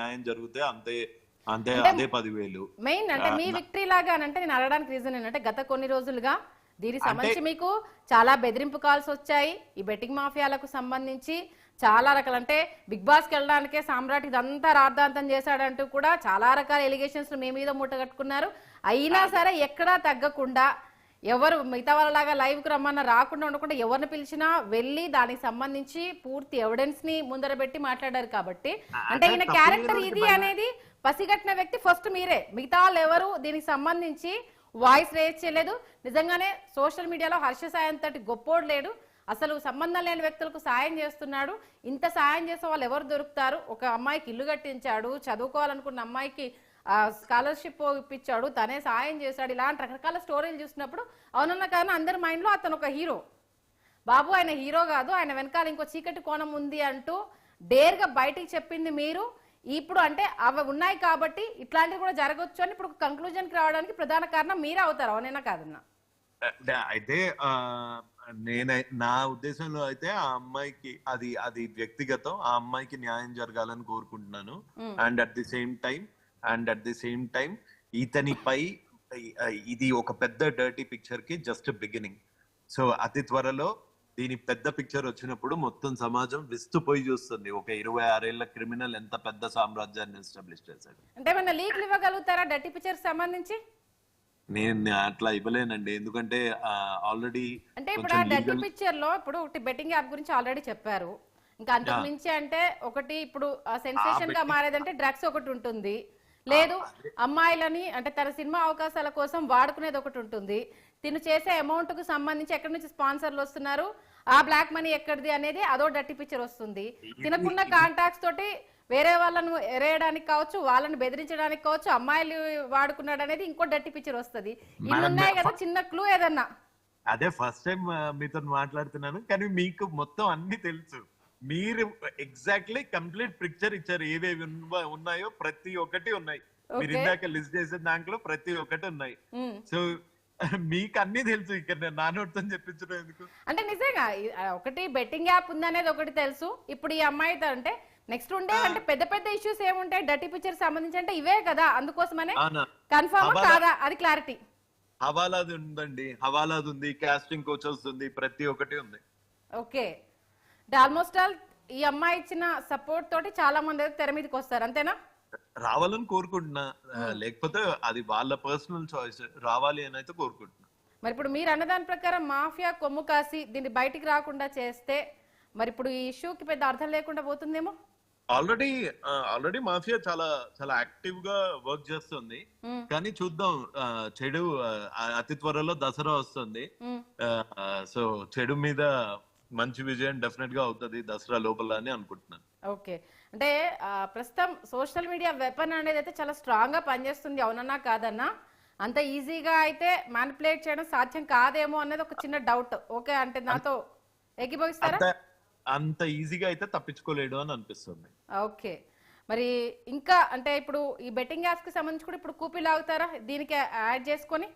న్యాయం జరిగితే అంతే అంతే అంటే అదే 10,000. మెయిన్ అంటే మీ విక్టరీ లాగా అంటే నేను అడగడానికి రీజన్ ఏంటంటే గత కొన్ని రోజులుగా దీనికి అంటే సంబంధించి మీకు చాలా బెదిరింపు కాల్స్ వచ్చాయి. ఈ బెట్టింగ్ మాఫియాలకు సంబంధించి చాలా రకాల అంటే బిగ్ బాస్కి వెళ్ళడానికే సామ్రాట్ ఇదంతా రాద్ధాంతం చేశాడంటూ కూడా చాలా రకాల ఎలిగేషన్స్ మీ మీద మూటగట్టుకున్నారు. అయినా సరే ఎక్కడా తగ్గకుండా ఎవరు మిగతా వాళ్ళలాగా లైవ్కి రమ్మన్నా రాకుండా ఉండకుండా ఎవరిని పిలిచినా వెళ్ళి దానికి సంబంధించి పూర్తి ఎవిడెన్స్ ని ముందర పెట్టి మాట్లాడారు. కాబట్టి అంటే ఈయన క్యారెక్టర్ ఇది అనేది పసిగట్టిన వ్యక్తి ఫస్ట్ మీరే. మిగతా వాళ్ళు ఎవరు దీనికి సంబంధించి వాయిస్ రేజ్ చేయలేదు. నిజంగానే సోషల్ మీడియాలో హర్ష సాయి అంతటి గొప్పోడు లేడు. అసలు సంబంధం లేని వ్యక్తులకు సాయం చేస్తున్నాడు. ఇంత సాయం చేసే వాళ్ళు ఎవరు దొరుకుతారు? ఒక అమ్మాయికి ఇల్లు కట్టించాడు, చదువుకోవాలనుకున్న అమ్మాయికి స్కాలర్షిప్ ఇప్పించాడు, తనే సాయం చేశాడు. ఇలాంటి రకరకాల స్టోరీలు చూసినప్పుడు అవునన్న కానీ అందరి మైండ్లో అతను ఒక హీరో. బాబు ఆయన హీరో కాదు, ఆయన వెనకాల ఇంకో చీకటి కోణం ఉంది అంటూ డేర్గా బయటికి చెప్పింది మీరు. ఇప్పుడు అంటే అవి ఉన్నాయి కాబట్టి ఇట్లాంటివి కూడా జరగవచ్చు అని ఇప్పుడు కంక్లూజన్కి రావడానికి ప్రధాన కారణం మీరే అవుతారు. అవునైనా కాదన్నా? అయితే నా ఉద్దేశంలో అయితే ఆ అమ్మాయికి అది అది వ్యక్తిగతం. ఆ అమ్మాయికి న్యాయం జరగాలని కోరుకుంటున్నాను. And at the same time ఇతనిపై ఇది ఒక పెద్ద డర్టీ పిక్చర్ కి జస్ట్ బిగినింగ్. సో అతి త్వరలో దీని పెద్ద పిక్చర్ వచ్చినప్పుడు మొత్తం సమాజం విస్తుపోయి చూస్తుంది ఒక 26 ఏళ్ల క్రిమినల్ ఎంత పెద్ద సామ్రాజ్యాన్ని ఎస్టాబ్లిష్ చేశాడు. అంటే ఏమన్నా లీక్లు ఇవ్వగలుగుతారా డర్టీ పిక్చర్ సంబంధించి? నేను అట్లా ఇవ్వలేనండి, ఎందుకంటే ఆల్రెడీ అంటే ఇప్పుడు ఆ డర్టీ పిక్చర్ లో ఇప్పుడు ఒకటి బెట్టింగ్ యాప్ గురించి ఆల్రెడీ చెప్పారు. ఇంకా అంతకు మించి అంటే ఒకటి ఇప్పుడు సెన్సేషన్ గా మారేదంటే డ్రగ్స్ ఒకటి ఉంటుంది, లేదు అమ్మాయిలని అంటే తన సినిమా అవకాశాల కోసం వాడుకునేది ఒకటి ఉంటుంది. తిను చేసే అమౌంట్ కు సంబంధించి ఎక్కడి నుంచి స్పాన్సర్లు వస్తున్నారు, ఆ బ్లాక్ మనీ ఎక్కడిది అనేది అదో డర్టీ పిక్చర్ వస్తుంది. తినకున్న కాంటాక్ట్స్ తోటి వేరే వాళ్ళను ఎరేయడానికి కావచ్చు, వాళ్ళని బెదిరించడానికి కావచ్చు, అమ్మాయిలు వాడుకున్నాడు అనేది ఇంకో డర్టీ పిక్చర్ వస్తుంది. ఇన్ని ఉన్నాయి కదా, చిన్న క్లూ ఏదన్నా? అదే ఫస్ట్ టైం మీతో మాట్లాడుతున్నాను, కానీ మీకు మొత్తం అన్ని తెలుసు. మీరు ఎగ్జాక్ట్లీ కంప్లీట్ పిక్చర్ ఇచ్చారు. ఏవేవి ఉన్నాయో ప్రతి ఒక్కటి ఉన్నాయి. మీరు ఇందాక లిస్ట్ చేసిన దాంట్లో ప్రతి ఒక్కటి ఉన్నాయి. సో మీకు అన్ని తెలుసు. ఇక్కడ నేను నా నోట్తో చెప్పించడం ఎందుకు? అంటే నిజంగా ఒకటి బెట్టింగ్ యాప్ ఉందనేది ఒకటి తెలుసు. ఇప్పుడు ఈ అమ్మాయితో అంటే నెక్స్ట్ ఉండే అంటే పెద్ద పెద్ద ఇష్యూస్ ఏముంటాయి డర్టీ పిక్చర్ సంబంధించి అంటే ఇవే కదా, అందుకోసమనే కన్ఫర్మ్ కాదా అది క్లారిటీ. హవాలాది ఉందండి, హవాలాది ఉంది, కాస్టింగ్ కోచెస్ ఉంది, ప్రతి ఒక్కటి ఉంది. ఓకే, ఆల్మోస్ట్ ఆల్ ఈ అమ్మాయి ఇచ్చిన సపోర్ట్ తోటి చాలా మంది అయితే తెర మీదకి వస్తారు, అంతేనా? రావాలని కోరుకుంటున్నా, లేకపోతే అది వాళ్ళ పర్సనల్ చాయిస్. రావాలి అని అయితే కోరుకుంటున్నా. మరి ఇప్పుడు మీరు అన్నదాని ప్రకారం మాఫియా కొమ్ము కాసి దీన్ని బయటికి రాకుండా చేస్తే మరి ఇప్పుడు ఈ ఇష్యూకి పెద్ద అర్థం లేకుండా పోతుందేమో. ఆల్రెడీ మాఫియా చాలా చాలా యాక్టివ్ గా వర్క్ చేస్తుంది, కానీ చూద్దాం. చెడు అతి త్వరలో దసరా వస్తుంది. సో చెడు మీద మంచి విజయం డెఫినెట్ గా అవుతుంది దసరా లోపల అని అనుకుంటున్నాను. ఓకే, అంటే ప్రస్తుతం సోషల్ మీడియా వెపన్ అనేది అయితే చాలా స్ట్రాంగ్ గా పనిచేస్తుంది, అవునన్నా కాదన్నా? అంత ఈజీగా అయితే మ్యానిపులేట్ చేయడం సాధ్యం కాదేమో అనేది ఒక చిన్న డౌట్. ఓకే, అంటే నాతో ఏకీభవిస్తారా? అంత ఈజీగా అయితే తప్పించుకోలేడు అని అనిపిస్తుంది. ఓకే, మరి ఇంకా అంటే ఇప్పుడు ఈ బెట్టింగ్ యాప్స్ కి సంబంధించి కూడా ఇప్పుడు కూపీ లాగుతారా దీనికి యాడ్ చేసుకొని?